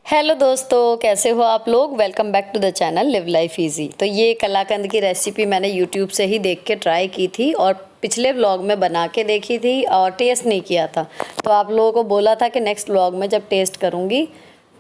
Hello दोस्तों, कैसे हो आप लोग। Welcome back to the channel live life easy. तो ये कलाकंद की रेसिपी मैंने यूट्यूब से ही देख के ट्राई की थी और पिछले व्लॉग में बना के देखी थी और टेस्ट नहीं किया था। तो आप लोगों को बोला था कि नेक्स्ट व्लॉग में जब टेस्ट करूँगी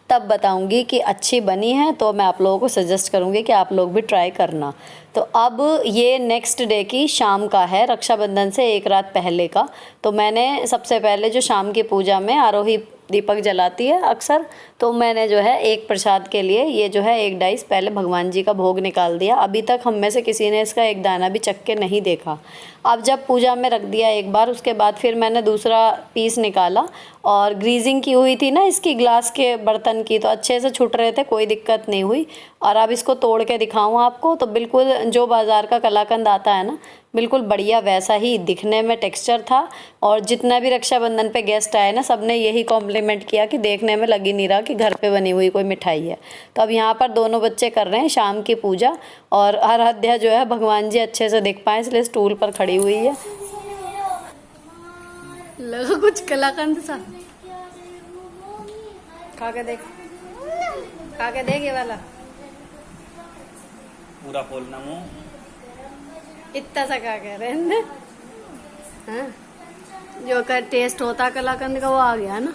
तब बताऊँगी कि अच्छी बनी है, तो मैं आप लोगों को सजेस्ट करूँगी कि आप लोग भी ट्राई करना। तो अब ये नेक्स्ट डे की शाम का है, रक्षाबंधन से एक रात पहले का। तो मैंने सबसे पहले जो शाम की पूजा में आरोही दीपक जलाती है अक्सर, तो मैंने जो है एक प्रसाद के लिए ये जो है एक डाइस पहले भगवान जी का भोग निकाल दिया। अभी तक हम में से किसी ने इसका एक दाना भी चख के नहीं देखा। अब जब पूजा में रख दिया एक बार, उसके बाद फिर मैंने दूसरा पीस निकाला और ग्रीजिंग की हुई थी ना इसकी ग्लास के बर्तन की, तो अच्छे से छूट रहे थे, कोई दिक्कत नहीं हुई। और अब इसको तोड़ के दिखाऊं आपको तो बिल्कुल जो बाज़ार का कलाकंद आता है ना, बिल्कुल बढ़िया वैसा ही दिखने में टेक्सचर था। और जितना भी रक्षाबंधन पे गेस्ट आए ना, सबने यही कॉम्प्लीमेंट किया कि देखने में लग ही नहीं रहा कि घर पे बनी हुई कोई मिठाई है। तो अब यहाँ पर दोनों बच्चे कर रहे हैं शाम की पूजा और आराध्या जो है भगवान जी अच्छे से दिख पाए इसलिए स्टूल पर खड़ी हुई है। लगा कुछ कलाकंद सा, खा के देख, खा के देख ये वाला। पूरा खोलना मुंह, इतना सा खा के रहने दे। हाँ, जो का टेस्ट होता कलाकंद का वो आ गया ना।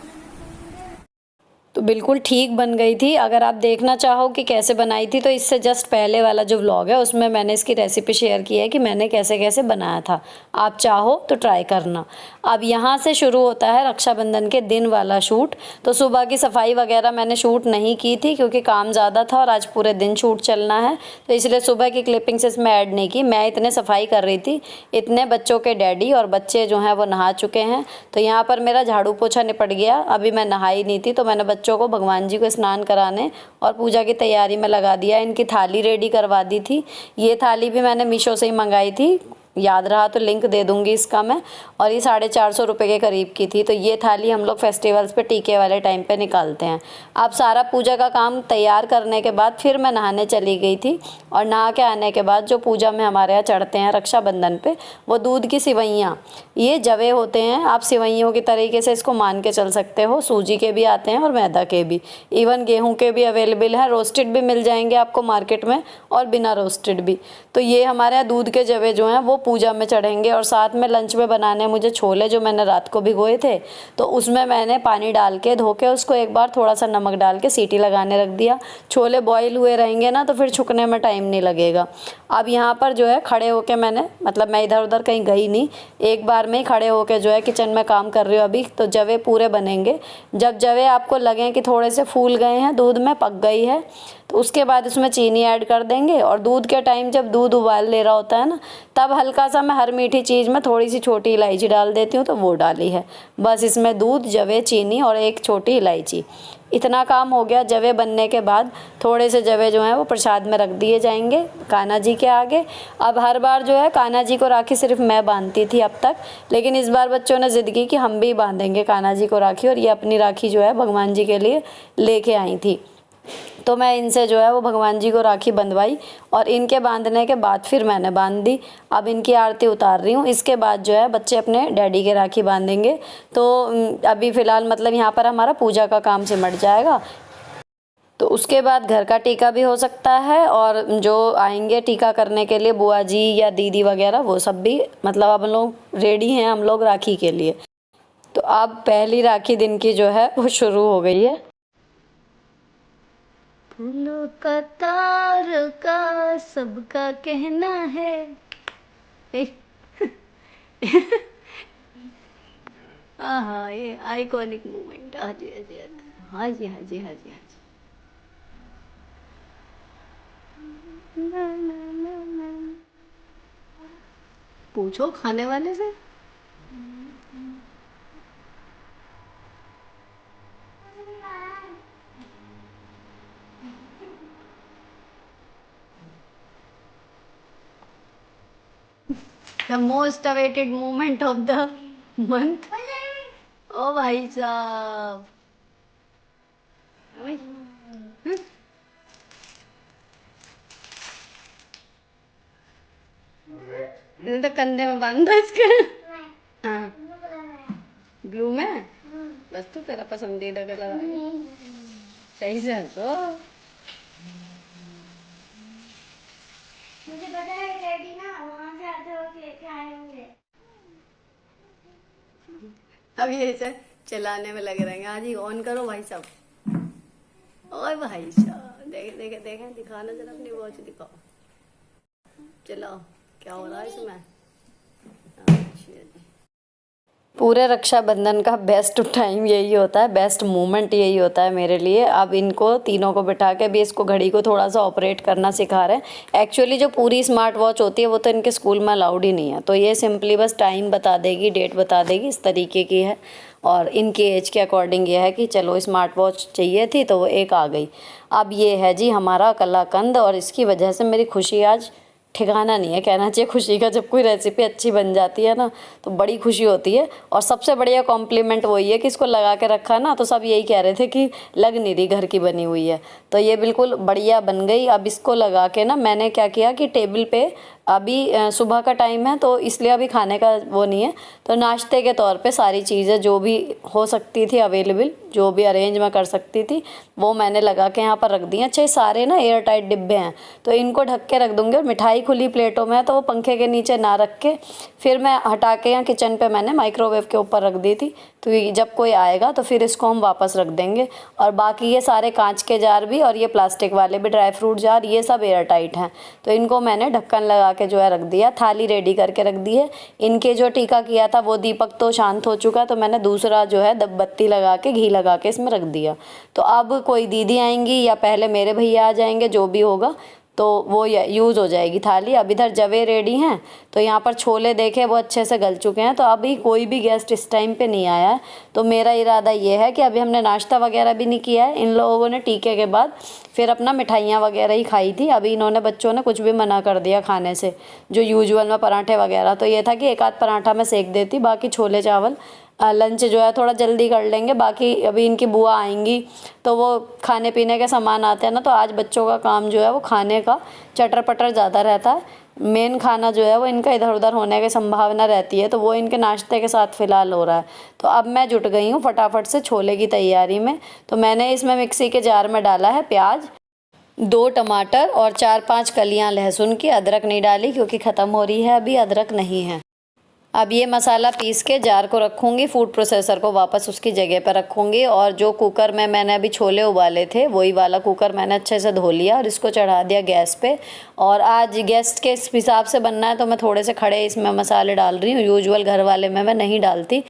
तो बिल्कुल ठीक बन गई थी। अगर आप देखना चाहो कि कैसे बनाई थी तो इससे जस्ट पहले वाला जो व्लॉग है उसमें मैंने इसकी रेसिपी शेयर की है कि मैंने कैसे कैसे बनाया था। आप चाहो तो ट्राई करना। अब यहाँ से शुरू होता है रक्षाबंधन के दिन वाला शूट। तो सुबह की सफाई वगैरह मैंने शूट नहीं की थी क्योंकि काम ज़्यादा था और आज पूरे दिन शूट चलना है, तो इसलिए सुबह की क्लिपिंग्स इसमें ऐड नहीं की। मैं इतने सफाई कर रही थी, इतने बच्चों के डैडी और बच्चे जो हैं वो नहा चुके हैं। तो यहाँ पर मेरा झाड़ू पोछा निपट गया। अभी मैं नहाई नहीं थी तो मैंने बच्चों को भगवान जी को स्नान कराने और पूजा की तैयारी में लगा दिया। इनकी थाली रेडी करवा दी थी। ये थाली भी मैंने मीशो से ही मंगाई थी, याद रहा तो लिंक दे दूंगी इसका मैं। और ये 450 रुपये के करीब की थी। तो ये थाली हम लोग फेस्टिवल्स पे टीके वाले टाइम पे निकालते हैं। अब सारा पूजा का काम तैयार करने के बाद फिर मैं नहाने चली गई थी और नहा के आने के बाद जो पूजा में हमारे यहाँ चढ़ते हैं रक्षाबंधन पे, वो दूध की सिवैयाँ, ये जवे होते हैं। आप सिवैयों की तरीके से इसको मान के चल सकते हो। सूजी के भी आते हैं और मैदा के भी, इवन गेहूँ के भी अवेलेबल हैं। रोस्टेड भी मिल जाएंगे आपको मार्केट में और बिना रोस्टेड भी। तो ये हमारे यहाँ दूध के जवे जो हैं वो पूजा में चढ़ेंगे। और साथ में लंच में बनाने मुझे छोले जो मैंने रात को भिगोए थे, तो उसमें मैंने पानी डाल के धो के उसको एक बार थोड़ा सा नमक डाल के सीटी लगाने रख दिया। छोले बॉईल हुए रहेंगे ना तो फिर छुकने में टाइम नहीं लगेगा। अब यहाँ पर जो है खड़े होके मैंने, मतलब मैं इधर उधर कहीं गई नहीं, एक बार में ही खड़े होके जो है किचन में काम कर रही हूँ अभी। तो जवे पूरे बनेंगे। जब जवे आपको लगें कि थोड़े से फूल गए हैं, दूध में पक गई है, तो उसके बाद उसमें चीनी ऐड कर देंगे। और दूध के टाइम जब दूध उबाल ले रहा होता है ना, तब हल्का सा मैं हर मीठी चीज़ में थोड़ी सी छोटी इलायची डाल देती हूँ, तो वो डाली है बस। इसमें दूध, जवे, चीनी और एक छोटी इलायची, इतना काम हो गया। जवे बनने के बाद थोड़े से जवे जो हैं वो प्रसाद में रख दिए जाएंगे कान्हा जी के आगे। अब हर बार जो है कान्हा जी को राखी सिर्फ मैं बांधती थी अब तक, लेकिन इस बार बच्चों ने ज़िद की कि हम भी बांधेंगे कान्हा जी को राखी, और ये अपनी राखी जो है भगवान जी के लिए लेके आई थी। तो मैं इनसे जो है वो भगवान जी को राखी बंधवाई और इनके बांधने के बाद फिर मैंने बांध दी। अब इनकी आरती उतार रही हूँ। इसके बाद जो है बच्चे अपने डैडी के राखी बांधेंगे। तो अभी फ़िलहाल मतलब यहाँ पर हमारा पूजा का काम सिमट जाएगा। तो उसके बाद घर का टीका भी हो सकता है और जो आएंगे टीका करने के लिए बुआ जी या दीदी वगैरह, वो सब भी, मतलब अब हम लोग रेडी हैं हम लोग राखी के लिए। तो अब पहली राखी दिन की जो है वो शुरू हो गई है। फूलों का तार का सबका कहना है। हाँ, ये आइकॉनिक मोमेंट। हाँ जी, हाँ जी, हाँ जी, हाँ जी, हाँ जी, हाँ जी। ला, ला, ला, ला। पूछो खाने वाले से। The most awaited moment of the month. ओ भाई साहब, तो कंधे में बांध दो इसके। हाँ, ब्लू में बस, तू तेरा पसंदीदा कलर है। सही से हंसो। मुझे पता है डैडी ना वहाँ से आते वक्त लेके आए होंगे। अब ये ऐसे चलाने में लगे रहेंगे। आज ही ऑन करो भाई साहब। ओए भाई साहब, देखे देखे देखे, दिखाना जरा अपनी वॉच दिखाओ। चलाओ, क्या हो रहा है इसमें। अच्छा जी। पूरे रक्षाबंधन का बेस्ट टाइम यही होता है, बेस्ट मोमेंट यही होता है मेरे लिए। अब इनको तीनों को बिठा के भी इसको घड़ी को थोड़ा सा ऑपरेट करना सिखा रहे हैं। एक्चुअली जो पूरी स्मार्ट वॉच होती है वो तो इनके स्कूल में अलाउड ही नहीं है, तो ये सिंपली बस टाइम बता देगी, डेट बता देगी, इस तरीके की है। और इनके एज के अकॉर्डिंग ये है कि चलो स्मार्ट वॉच चाहिए थी तो वो एक आ गई। अब ये है जी हमारा कलाकंद, और इसकी वजह से मेरी खुशी आज ठिकाना नहीं है, कहना चाहिए खुशी का। जब कोई रेसिपी अच्छी बन जाती है ना तो बड़ी खुशी होती है। और सबसे बढ़िया कॉम्प्लीमेंट वही है कि इसको लगा के रखा ना तो सब यही कह रहे थे कि लग नहीं रही घर की बनी हुई है। तो ये बिल्कुल बढ़िया बन गई। अब इसको लगा के ना मैंने क्या किया कि टेबल पे, अभी सुबह का टाइम है तो इसलिए अभी खाने का वो नहीं है, तो नाश्ते के तौर पे सारी चीज़ें जो भी हो सकती थी अवेलेबल, जो भी अरेंज मैं कर सकती थी वो मैंने लगा के यहाँ पर रख दी हैं। अच्छे सारे ना एयर टाइट डिब्बे हैं तो इनको ढक के रख दूँगी। और मिठाई खुली प्लेटों में है तो वो पंखे के नीचे ना रख के फिर मैं हटा के यहाँ किचन पे मैंने माइक्रोवेव के ऊपर रख दी थी, तो जब कोई आएगा तो फिर इसको हम वापस रख देंगे। और बाकी ये सारे कांच के जार भी और ये प्लास्टिक वाले भी ड्राई फ्रूट जार ये सब एयर टाइट हैं, तो इनको मैंने ढक्कन लगा के जो है रख दिया। थाली रेडी करके रख दी है। इनके जो टीका किया था वो दीपक तो शांत हो चुका, तो मैंने दूसरा जो है बत्ती लगा के घी लगा के इसमें रख दिया। तो अब कोई दीदी आएंगी या पहले मेरे भैया आ जाएंगे, जो भी होगा तो वो यूज़ हो जाएगी थाली। अब इधर जवे रेडी हैं, तो यहाँ पर छोले देखे वो अच्छे से गल चुके हैं, तो अभी कोई भी गेस्ट इस टाइम पे नहीं आया है। तो मेरा इरादा ये है कि अभी हमने नाश्ता वगैरह भी नहीं किया है। इन लोगों ने टीके के बाद फिर अपना मिठाइयाँ वगैरह ही खाई थी। अभी इन्होंने बच्चों ने कुछ भी मना कर दिया खाने से, जो यूजुअल में पराठे वगैरह, तो ये था कि एक आध पराठा मैं सेक देती, बाकी छोले चावल लंच जो है थोड़ा जल्दी कर लेंगे। बाकी अभी इनकी बुआ आएंगी तो वो खाने पीने के सामान आते हैं ना, तो आज बच्चों का काम जो है वो खाने का चटर पटर ज़्यादा रहता है। मेन खाना जो है वो इनका इधर उधर होने की संभावना रहती है, तो वो इनके नाश्ते के साथ फ़िलहाल हो रहा है। तो अब मैं जुट गई हूँ फटाफट से छोले की तैयारी में। तो मैंने इसमें मिक्सी के जार में डाला है प्याज, 2 टमाटर और 4-5 कलियाँ लहसुन की। अदरक नहीं डाली क्योंकि ख़त्म हो रही है, अभी अदरक नहीं है। अब ये मसाला पीस के जार को रखूँगी, फूड प्रोसेसर को वापस उसकी जगह पर रखूँगी। और जो कुकर में मैंने अभी छोले उबाले थे वही वाला कुकर मैंने अच्छे से धो लिया और इसको चढ़ा दिया गैस पे। और आज गेस्ट के हिसाब से बनना है तो मैं थोड़े से खड़े इसमें मसाले डाल रही हूँ, यूजुअल घर वाले में मैं नहीं डालती।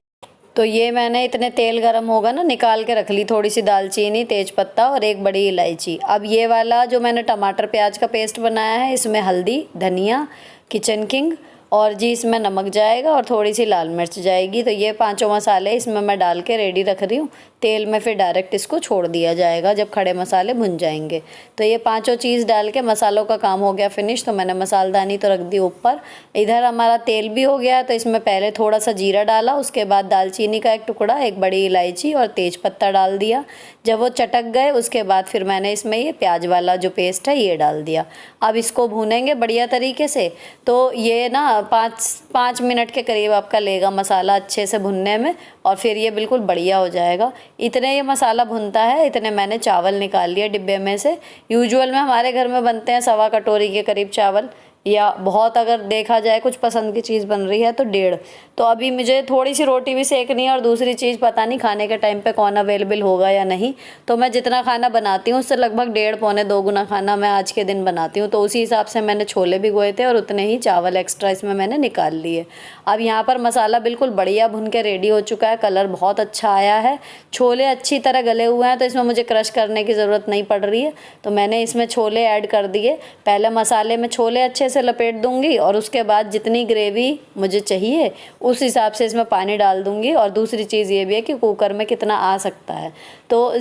तो ये मैंने इतने तेल गरम होगा ना निकाल के रख ली, थोड़ी सी दालचीनी, तेज़पत्ता और एक बड़ी इलायची। अब ये वाला जो मैंने टमाटर प्याज का पेस्ट बनाया है इसमें हल्दी, धनिया, किचन किंग और जी इसमें नमक जाएगा और थोड़ी सी लाल मिर्च जाएगी। तो ये 5 मसाले इसमें मैं डाल के रेडी रख रही हूँ। तेल में फिर डायरेक्ट इसको छोड़ दिया जाएगा जब खड़े मसाले भुन जाएंगे। तो ये 5 चीज़ डाल के मसालों का काम हो गया फिनिश। तो मैंने मसालदानी तो रख दी ऊपर। इधर हमारा तेल भी हो गया, तो इसमें पहले थोड़ा सा जीरा डाला, उसके बाद दालचीनी का एक टुकड़ा, एक बड़ी इलायची और तेज़पत्ता डाल दिया। जब वो चटक गए उसके बाद फिर मैंने इसमें ये प्याज वाला जो पेस्ट है ये डाल दिया। अब इसको भूनेंगे बढ़िया तरीके से। तो ये ना 5 मिनट के करीब आपका लेगा मसाला अच्छे से भुनने में, और फिर ये बिल्कुल बढ़िया हो जाएगा। इतने ये मसाला भुनता है, इतने मैंने चावल निकाल लिए डिब्बे में से। यूजुअल में हमारे घर में बनते हैं 1.25 कटोरी के करीब चावल, या बहुत अगर देखा जाए कुछ पसंद की चीज़ बन रही है तो 1.5। तो अभी मुझे थोड़ी सी रोटी भी सेकनी है और दूसरी चीज़ पता नहीं खाने के टाइम पे कौन अवेलेबल होगा या नहीं। तो मैं जितना खाना बनाती हूँ उससे लगभग 1.5 पौने 2 गुना खाना मैं आज के दिन बनाती हूँ। तो उसी हिसाब से मैंने छोले भिगोए थे और उतने ही चावल एक्स्ट्रा इसमें मैंने निकाल लिए। अब यहाँ पर मसाला बिल्कुल बढ़िया भुन के रेडी हो चुका है, कलर बहुत अच्छा आया है, छोले अच्छी तरह गले हुए हैं, तो इसमें मुझे क्रश करने की ज़रूरत नहीं पड़ रही है। तो मैंने इसमें छोले ऐड कर दिए। पहले मसाले में छोले अच्छे से लपेट दूंगी और उसके बाद जितनी ग्रेवी मुझे चाहिए उस हिसाब से इसमें पानी डाल दूंगी। और दूसरी चीज़ ये भी है कि कुकर में कितना आ सकता है, तो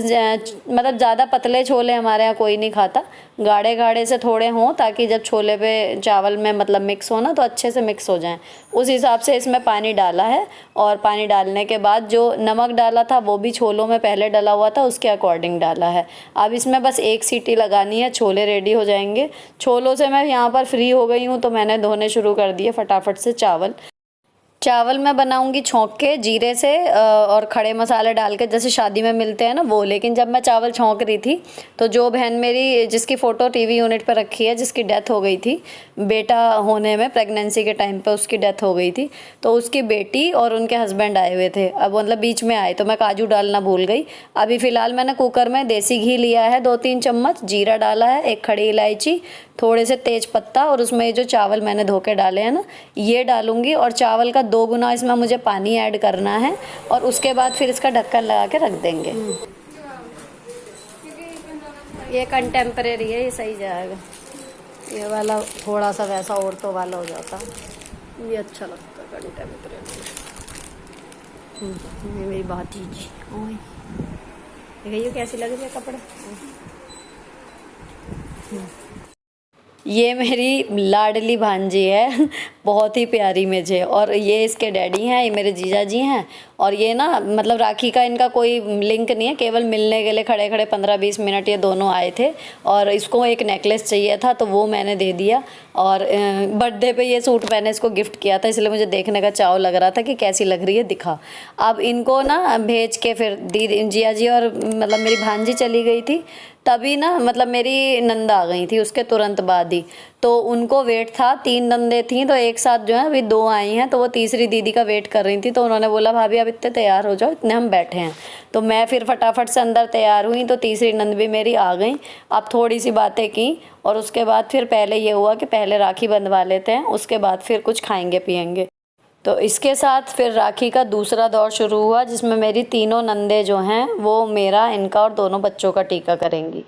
मतलब ज़्यादा पतले छोले हमारे यहाँ कोई नहीं खाता, गाढ़े गाढ़े से थोड़े हों ताकि जब छोले पे चावल में मतलब मिक्स हो ना तो अच्छे से मिक्स हो जाएं। उस हिसाब से इसमें पानी डाला है। और पानी डालने के बाद जो नमक डाला था वो भी छोलों में पहले डला हुआ था, उसके अकॉर्डिंग डाला है। अब इसमें बस 1 सीटी लगानी है, छोले रेडी हो जाएंगे। छोलों से मैं यहाँ पर फ्री हो गई हूँ तो मैंने धोने शुरू कर दिए फटाफट से चावल। चावल मैं बनाऊंगी छौंक के जीरे से और खड़े मसाले डाल के, जैसे शादी में मिलते हैं ना वो। लेकिन जब मैं चावल छौंक रही थी तो जो बहन मेरी, जिसकी फ़ोटो टीवी यूनिट पर रखी है, जिसकी डेथ हो गई थी बेटा होने में, प्रेगनेंसी के टाइम पे उसकी डेथ हो गई थी, तो उसकी बेटी और उनके हस्बैंड आए हुए थे। अब मतलब बीच में आए तो मैं काजू डालना भूल गई। अभी फ़िलहाल मैंने कुकर में देसी घी लिया है 2-3 चम्मच, जीरा डाला है, 1 खड़ी इलायची, थोड़े से तेज पत्ता, और उसमें जो चावल मैंने धो के डाले हैं ना ये डालूंगी। और चावल का 2 गुना इसमें मुझे पानी ऐड करना है और उसके बाद फिर इसका ढक्कन लगा के रख देंगे। ये कंटेम्परेरी है, ये सही जाएगा। ये वाला थोड़ा सा वैसा औरतों वाला हो जाता, ये अच्छा लगता है कंटेम्परेरी। ये मेरी भाती जी, देखिए कैसी लग रही है कपड़े। ये मेरी लाडली भांजी है, बहुत ही प्यारी मुझे। और ये इसके डैडी हैं, ये मेरे जीजा जी हैं। और ये ना मतलब राखी का इनका कोई लिंक नहीं है, केवल मिलने के लिए खड़े खड़े 15-20 मिनट ये दोनों आए थे। और इसको एक नेकलेस चाहिए था तो वो मैंने दे दिया। और बर्थडे पे ये सूट मैंने इसको गिफ्ट किया था, इसलिए मुझे देखने का चाव लग रहा था कि कैसी लग रही है, दिखा। अब इनको ना भेज के फिर दीदी, जिया जी और मतलब मेरी भांजी चली गई थी, तभी ना मतलब मेरी नंद आ गई थी उसके तुरंत बाद ही। तो उनको वेट था, 3 नंदे थी तो एक साथ जो है अभी 2 आई हैं, तो वो तीसरी दीदी का वेट कर रही थी। तो उन्होंने बोला भाभी अब इतने तैयार हो जाओ, इतने हम बैठे हैं। तो मैं फिर फटाफट से अंदर तैयार हुई, तो तीसरी नंद भी मेरी आ गई। अब थोड़ी सी बातें की और उसके बाद फिर पहले ये हुआ कि पहले राखी बंधवा लेते हैं, उसके बाद फिर कुछ खाएंगे पिएंगे। तो इसके साथ फिर राखी का दूसरा दौर शुरू हुआ, जिसमें मेरी तीनों नंदे जो हैं वो मेरा, इनका और दोनों बच्चों का टीका करेंगी।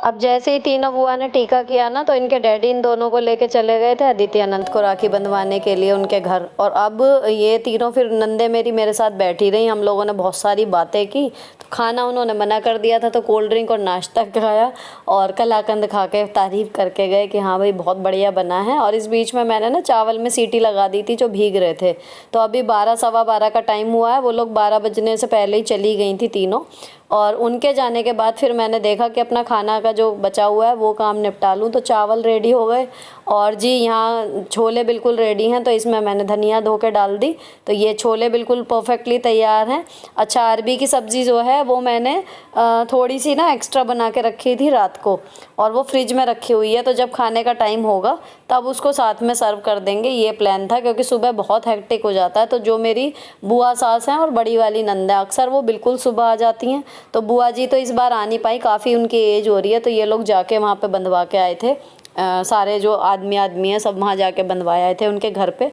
अब जैसे ही तीनों बुआ ने टीका किया ना, तो इनके डैडी इन दोनों को लेके चले गए थे अदिति अनंत को राखी बंधवाने के लिए उनके घर। और अब ये तीनों फिर नंदे मेरी मेरे साथ बैठी रही, हम लोगों ने बहुत सारी बातें की। तो खाना उन्होंने मना कर दिया था, तो कोल्ड ड्रिंक और नाश्ता खाया और कलाकंद खा के तारीफ़ करके गए कि हाँ भाई बहुत बढ़िया बना है। और इस बीच में मैंने ना चावल में सीटी लगा दी थी जो भीग रहे थे। तो अभी 12 सवा 12 का टाइम हुआ है, वो लोग 12 बजने से पहले ही चली गई थी तीनों। और उनके जाने के बाद फिर मैंने देखा कि अपना खाना का जो बचा हुआ है वो काम निपटा लूँ। तो चावल रेडी हो गए और जी यहाँ छोले बिल्कुल रेडी हैं, तो इसमें मैंने धनिया धो के डाल दी। तो ये छोले बिल्कुल परफेक्टली तैयार हैं। अच्छा, अरबी की सब्ज़ी जो है वो मैंने थोड़ी सी ना एक्स्ट्रा बना के रखी थी रात को, और वो फ्रिज में रखी हुई है। तो जब खाने का टाइम होगा तब उसको साथ में सर्व कर देंगे, ये प्लान था। क्योंकि सुबह बहुत हेक्टिक हो जाता है। तो जो मेरी बुआ सास हैं और बड़ी वाली नंद है, अक्सर वो बिल्कुल सुबह आ जाती हैं। तो बुआ जी तो इस बार आ नहीं पाई, काफ़ी उनकी एज हो रही है। तो ये लोग जाके वहाँ पे बंधवा के आए थे, सारे जो आदमी हैं सब वहाँ जाके बंधवाए आए थे उनके घर पे।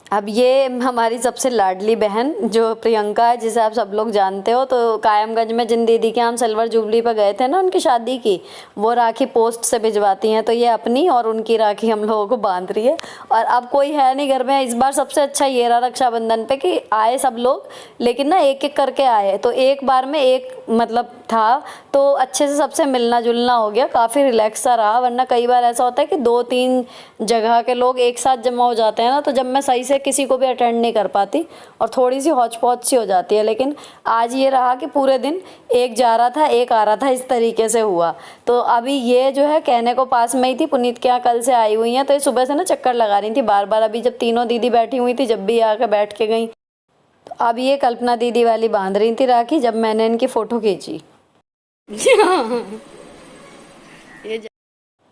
अब ये हमारी सबसे लाडली बहन जो प्रियंका है, जिसे आप सब लोग जानते हो। तो कायमगंज में जिन दीदी के हम सिल्वर जुबली पर गए थे ना उनकी शादी की, वो राखी पोस्ट से भिजवाती हैं। तो ये अपनी और उनकी राखी हम लोगों को बांध रही है। और अब कोई है नहीं घर में। इस बार सबसे अच्छा ये रहा रक्षाबंधन पे कि आए सब लोग, लेकिन ना एक एक करके आए। तो एक बार में एक मतलब था, तो अच्छे से सबसे मिलना जुलना हो गया, काफ़ी रिलैक्स सा रहा। वरना कई बार ऐसा होता है कि 2-3 जगह के लोग एक साथ जमा हो जाते हैं ना, तो जब मैं सही से किसी को भी अटेंड नहीं कर पाती और थोड़ी सी हौच पौच सी हो जाती है। लेकिन आज ये रहा कि पूरे दिन एक जा रहा था एक आ रहा था, इस तरीके से हुआ। तो अभी ये जो है कहने को पास में ही थी, पुनीत के यहाँ कल से आई हुई हैं। तो ये सुबह से ना चक्कर लगा रही थी बार बार। अभी जब तीनों दीदी बैठी हुई थी, जब भी आकर बैठ के गई। तो अब ये कल्पना दीदी वाली बांध रही थी राखी, जब मैंने इनकी फ़ोटो खींची।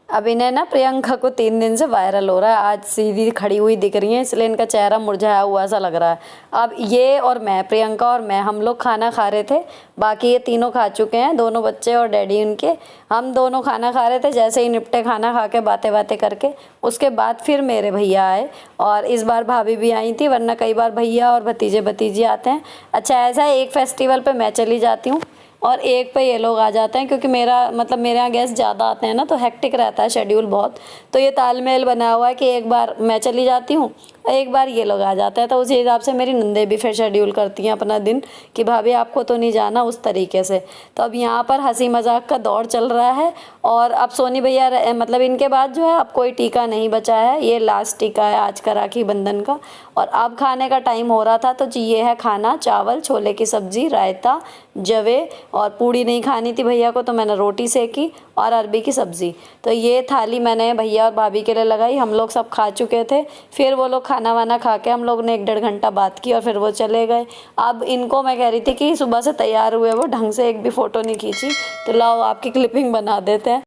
अब इन्हें ना प्रियंका को 3 दिन से वायरल हो रहा है, आज सीधी खड़ी हुई दिख रही है इसलिए इनका चेहरा मुरझाया हुआ सा लग रहा है। अब ये और मैं, प्रियंका और मैं, हम लोग खाना खा रहे थे, बाकी ये तीनों खा चुके हैं, दोनों बच्चे और डैडी उनके। हम दोनों खाना खा रहे थे, जैसे ही निपटे खाना खा के बातें बातें करके, उसके बाद फिर मेरे भैया आए और इस बार भाभी भी आई थी, वरना कई बार भैया और भतीजे भतीजी आते हैं। अच्छा ऐसा है, एक फेस्टिवल पे मैं चली जाती हूँ और एक पे ये लोग आ जाते हैं, क्योंकि मेरे यहाँ गेस्ट ज़्यादा आते हैं ना, तो हेक्टिक रहता है शेड्यूल बहुत। तो ये तालमेल बना हुआ है कि एक बार मैं चली जाती हूँ, एक बार ये लोग आ जाते हैं, तो उसी हिसाब से मेरी नंदे भी फिर शेड्यूल करती हैं अपना दिन कि भाभी आपको तो नहीं जाना, उस तरीके से। तो अब यहाँ पर हंसी मजाक का दौर चल रहा है और अब सोनी भैया मतलब इनके बाद जो है अब कोई टीका नहीं बचा है, ये लास्ट टीका है आज का राखी बंधन का। और अब खाने का टाइम हो रहा था, तो जी ये है खाना, चावल, छोले की सब्जी, रायता, जवे और पूड़ी नहीं खानी थी भैया को, तो मैंने रोटी सेकी और अरबी की सब्ज़ी। तो ये थाली मैंने भैया और भाभी के लिए लगाई, हम लोग सब खा चुके थे। फिर वो लोग खाना वाना खा के हम लोग ने 1-1.5 घंटा बात की और फिर वो चले गए। अब इनको मैं कह रही थी कि सुबह से तैयार हुए, वो ढंग से एक भी फ़ोटो नहीं खींची, तो लाओ आपकी क्लिपिंग बना देते हैं।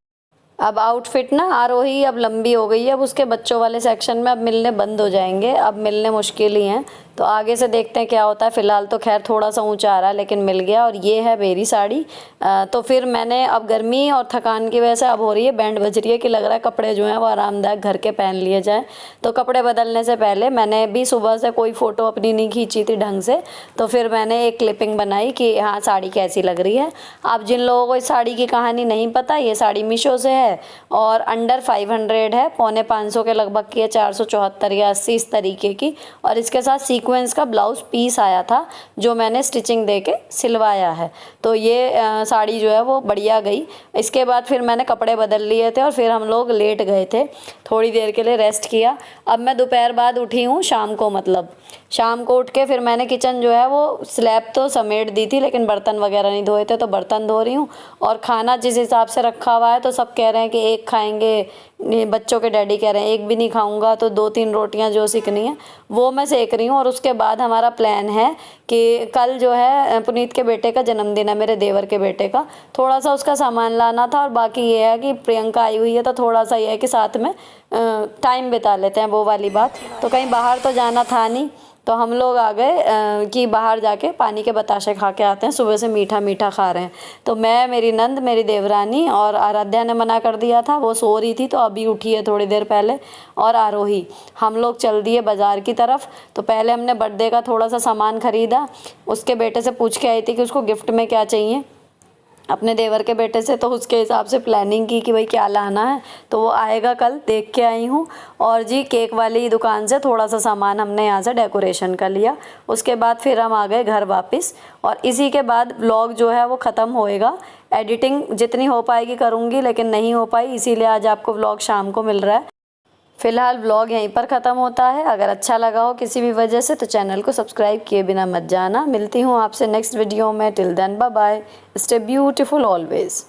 अब आउटफिट ना आरोही अब लंबी हो गई है, अब उसके बच्चों वाले सेक्शन में अब मिलने बंद हो जाएंगे, अब मिलने मुश्किल ही हैं, तो आगे से देखते हैं क्या होता है। फ़िलहाल तो खैर थोड़ा सा ऊंचा आ रहा है लेकिन मिल गया। और ये है मेरी साड़ी। तो फिर मैंने अब गर्मी और थकान की वजह से अब हो रही है बैंड बज रही है कि लग रहा है कपड़े जो हैं वो आरामदायक घर के पहन लिए जाएँ। तो कपड़े बदलने से पहले मैंने भी सुबह से कोई फ़ोटो अपनी नहीं खींची थी ढंग से, तो फिर मैंने एक क्लिपिंग बनाई कि हाँ साड़ी कैसी लग रही है। आप जिन लोगों को इस साड़ी की कहानी नहीं पता, ये साड़ी मीशो से है और अंडर 500 है, 450 के लगभग की है, 474 या 80 इस तरीके की। और इसके साथ सीक्वेंस का ब्लाउज पीस आया था जो मैंने स्टिचिंग देके सिलवाया है। तो ये साड़ी जो है वो बढ़िया गई। इसके बाद फिर मैंने कपड़े बदल लिए थे और फिर हम लोग लेट गए थे, थोड़ी देर के लिए रेस्ट किया। अब मैं दोपहर बाद उठी हूँ, शाम को मतलब शाम को उठ के फिर मैंने किचन जो है वो स्लैब तो समेट दी थी लेकिन बर्तन वगैरह नहीं धोए थे, तो बर्तन धो रही हूँ। और खाना जिस हिसाब से रखा हुआ है तो सब कह रहे हैं कि एक खाएंगे, बच्चों के डैडी कह रहे हैं एक भी नहीं खाऊंगा, तो 2-3 रोटियां जो सेकनी है वो मैं सेक रही हूँ। और उसके बाद हमारा प्लान है कि कल जो है पुनीत के बेटे का जन्मदिन है, मेरे देवर के बेटे का, थोड़ा सा उसका सामान लाना था। और बाकी ये है कि प्रियंका आई हुई है तो थोड़ा सा ये है कि साथ में टाइम बिता लेते हैं, वो वाली बात। तो कहीं बाहर तो जाना था नहीं, तो हम लोग आ गए कि बाहर जाके पानी के बताशे खा के आते हैं, सुबह से मीठा मीठा खा रहे हैं। तो मैं, मेरी नंद, मेरी देवरानी और आराध्या ने मना कर दिया था, वो सो रही थी तो अभी उठी है थोड़ी देर पहले, और आरोही। हम लोग चल दिए बाज़ार की तरफ। तो पहले हमने बर्थडे का थोड़ा सा सामान ख़रीदा, उसके बेटे से पूछ के आई थी कि उसको गिफ्ट में क्या चाहिए अपने देवर के बेटे से, तो उसके हिसाब से प्लानिंग की कि भाई क्या लाना है। तो वो आएगा कल, देख के आई हूँ। और जी केक वाली दुकान से थोड़ा सा सामान हमने यहाँ से डेकोरेशन का लिया। उसके बाद फिर हम आ गए घर वापस, और इसी के बाद व्लॉग जो है वो ख़त्म होएगा। एडिटिंग जितनी हो पाएगी करूँगी, लेकिन नहीं हो पाई इसीलिए आज आपको व्लॉग शाम को मिल रहा है। फ़िलहाल व्लॉग यहीं पर ख़त्म होता है। अगर अच्छा लगा हो किसी भी वजह से तो चैनल को सब्सक्राइब किए बिना मत जाना। मिलती हूँ आपसे नेक्स्ट वीडियो में। Till then bye bye, stay beautiful always.